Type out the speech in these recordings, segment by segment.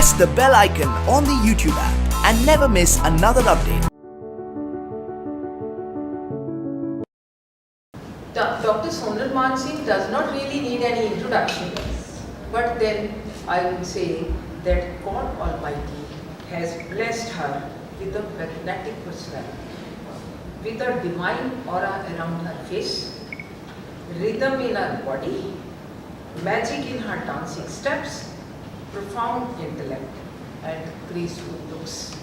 press the bell icon on the YouTube app and never miss another update. Dr. Sonal Mansingh does not really need any introduction, but then I would say that God Almighty has blessed her with a magnetic personality, with a divine aura around her face, rhythm in her body, magic in her dancing steps, profound intellect and graceful looks.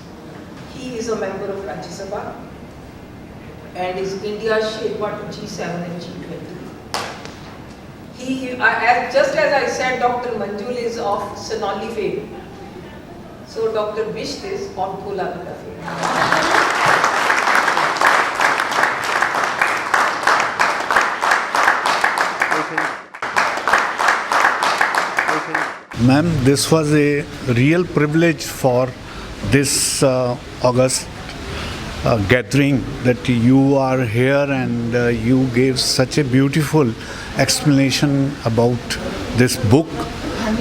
He is a member of Rajya Sabha and is India's Sherpa to G7 and G20. Just as I said, Dr. Manjul is of Sonali fame. So Dr. Bisht is of Bhola Bhula fame. Ma'am, this was a real privilege for this August gathering that you are here and you gave such a beautiful explanation about this book.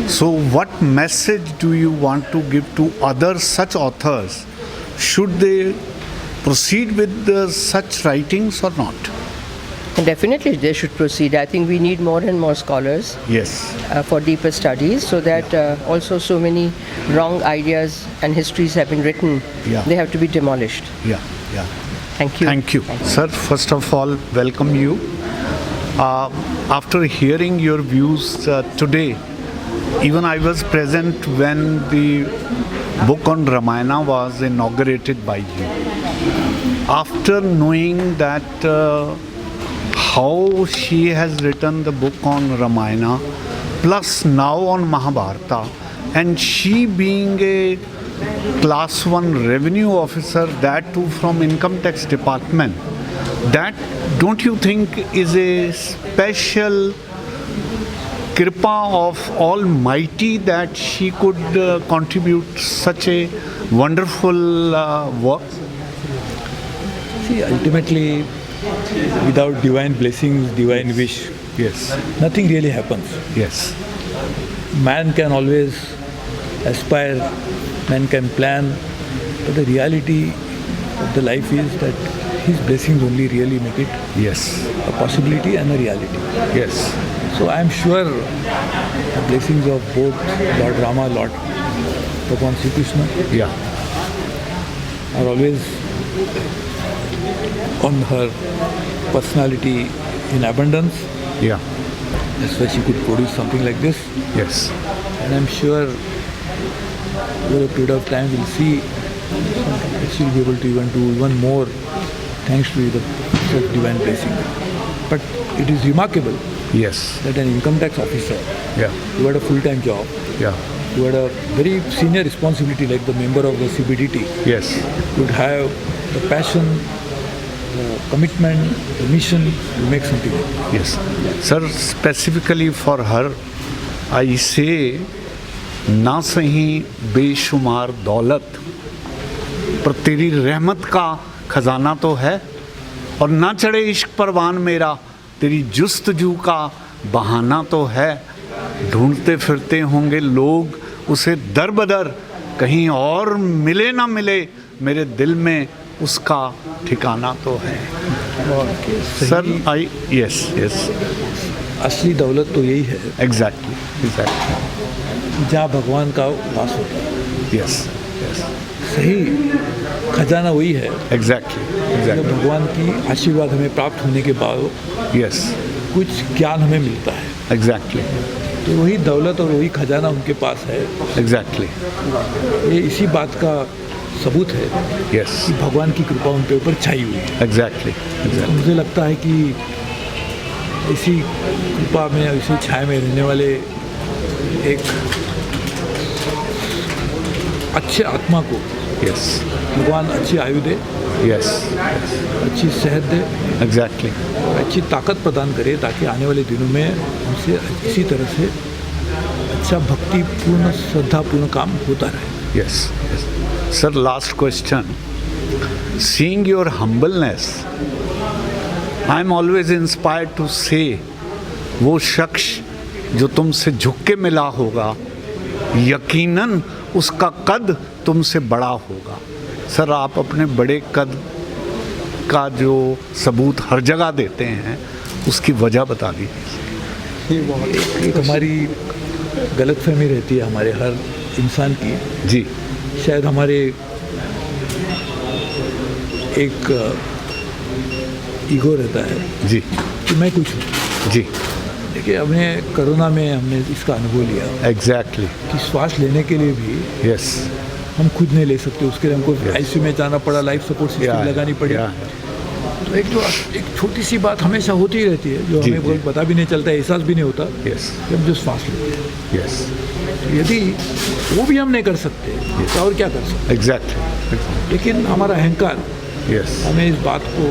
So what message do you want to give to other such authors? Should they proceed with such writings or not? Definitely they should proceed. I think we need more and more scholars Yes. for deeper studies, so that also so many wrong ideas and histories have been written. Yeah. They have to be demolished. Yeah. Thank you. Thank you. Sir, first of all, welcome you. After hearing your views today, even I was present when the book on Ramayana was inaugurated by you. After knowing that how she has written the book on Ramayana, plus now on Mahabharata, and she being a class 1 revenue officer, that too from income tax department, that don't you think is a special kripa of Almighty that she could contribute such a wonderful work? See, ultimately, without divine blessings, divine wish, Yes. nothing really happens. Yes. Man can always aspire, man can plan, but the reality of the life is that his blessings only really make it Yes. a possibility and a reality. Yes. So I am sure the blessings of both Lord Rama, Lord Bhagwan Sri Krishna Yeah. are always on her personality in abundance. Yeah. That's why she could produce something like this. Yes. And I'm sure over a period of time we'll see she'll be able to even do even more thanks to the such divine blessing. But it is remarkable Yes. that an income tax officer Yeah. who had a full-time job, Yeah. who had a very senior responsibility like the member of the CBDT, Yes. would have the passion, the commitment, the mission to make something happen. Yes. Sir, specifically for her, I say, ना सही बेशुमार दौलत, पर तेरी रहमत का खजाना तो है, और ना चढ़े इश्क परवान मेरा, तेरी जुस्तजू का बहाना तो है। ढूंढते फिरते होंगे लोग उसे दर बदर, कहीं और मिले ना मिले, मेरे दिल में उसका ठिकाना तो है। सर, आई यस यस असली दौलत तो यही है एग्जैक्टली जहाँ भगवान का वास होता है। यस यस सही खजाना वही है एग्जैक्टली जब भगवान की आशीर्वाद हमें प्राप्त होने के बाद यस कुछ ज्ञान हमें मिलता है, एग्जैक्टली तो वही दौलत और वही खजाना उनके पास है। एग्जैक्टली ये इसी बात का सबूत है यस कि भगवान की कृपा उनके ऊपर छाई हुई है। एग्जैक्टली तो मुझे लगता है कि इसी कृपा में, इसी छाया में रहने वाले एक अच्छे आत्मा को यस भगवान अच्छी आयु दे, यस अच्छी सेहत दे, एग्जैक्टली अच्छी ताकत प्रदान करे, ताकि आने वाले दिनों में उनसे इसी तरह से अच्छा भक्तिपूर्ण श्रद्धापूर्ण काम होता रहे। Yes sir, last question, seeing your humbleness, I am always inspired to say, वो शख्स जो तुमसे झुक के मिला होगा, यकीनन उसका कद तुमसे बड़ा होगा। सर, आप अपने बड़े कद का जो सबूत हर जगह देते हैं, उसकी वजह बता दीजिए। एक हमारी गलतफहमी रहती है हमारे हर इंसान की, जी शायद हमारे एक ईगो रहता है जी कि मैं कुछ हूँ। जी, देखिए, हमने कोरोना में हमने इसका अनुभव लिया एग्जैक्टली, कि श्वास लेने के लिए भी यस, हम खुद नहीं ले सकते, उसके लिए हमको आईसीयू में जाना पड़ा, लाइफ सपोर्ट सिस्टम लगानी पड़ी। तो एक छोटी सी बात हमेशा होती ही रहती है, जो जी, हमें बहुत पता भी नहीं चलता, एहसास भी नहीं होता, यस कि हम जो श्वास लेते हैं। यस, यदि वो भी हम नहीं कर सकते तो और क्या कर सकते। एग्जैक्टली, लेकिन हमारा अहंकार यस, हमें इस बात को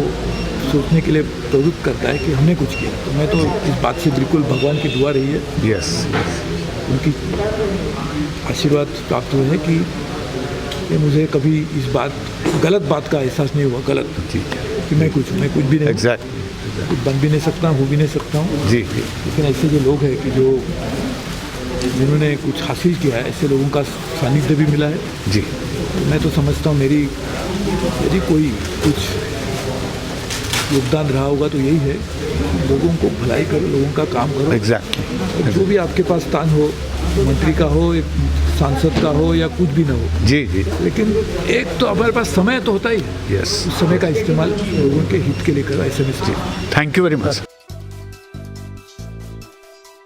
सोचने के लिए प्रवृत्त करता है कि हमने कुछ किया। तो मैं तो इस बात से बिल्कुल, भगवान की दुआ रही है, यस, उनकी आशीर्वाद प्राप्त हुए हैं कि मुझे कभी इस गलत बात का एहसास नहीं हुआ, गलत जी, कि मैं कुछ भी नहीं, एग्जैक्टली, कुछ बन भी नहीं सकता, हो भी नहीं सकता हूँ। जी लेकिन ऐसे जो लोग हैं कि जिन्होंने कुछ हासिल किया है, ऐसे लोगों का सानिध्य भी मिला है। जी, तो मैं तो समझता हूँ यदि कोई कुछ योगदान रहा होगा तो यही है, लोगों को भलाई करो, लोगों का काम करो। एग्जैक्टली, जो भी आपके पास स्थान हो, मंत्री का हो, एक सांसद का हो, या कुछ भी ना हो, जी जी, लेकिन एक तो हमारे पास समय तो होता ही है, यस, उस समय का इस्तेमाल लोगों के हित के लिए करो, ऐसे में। Thank you very much.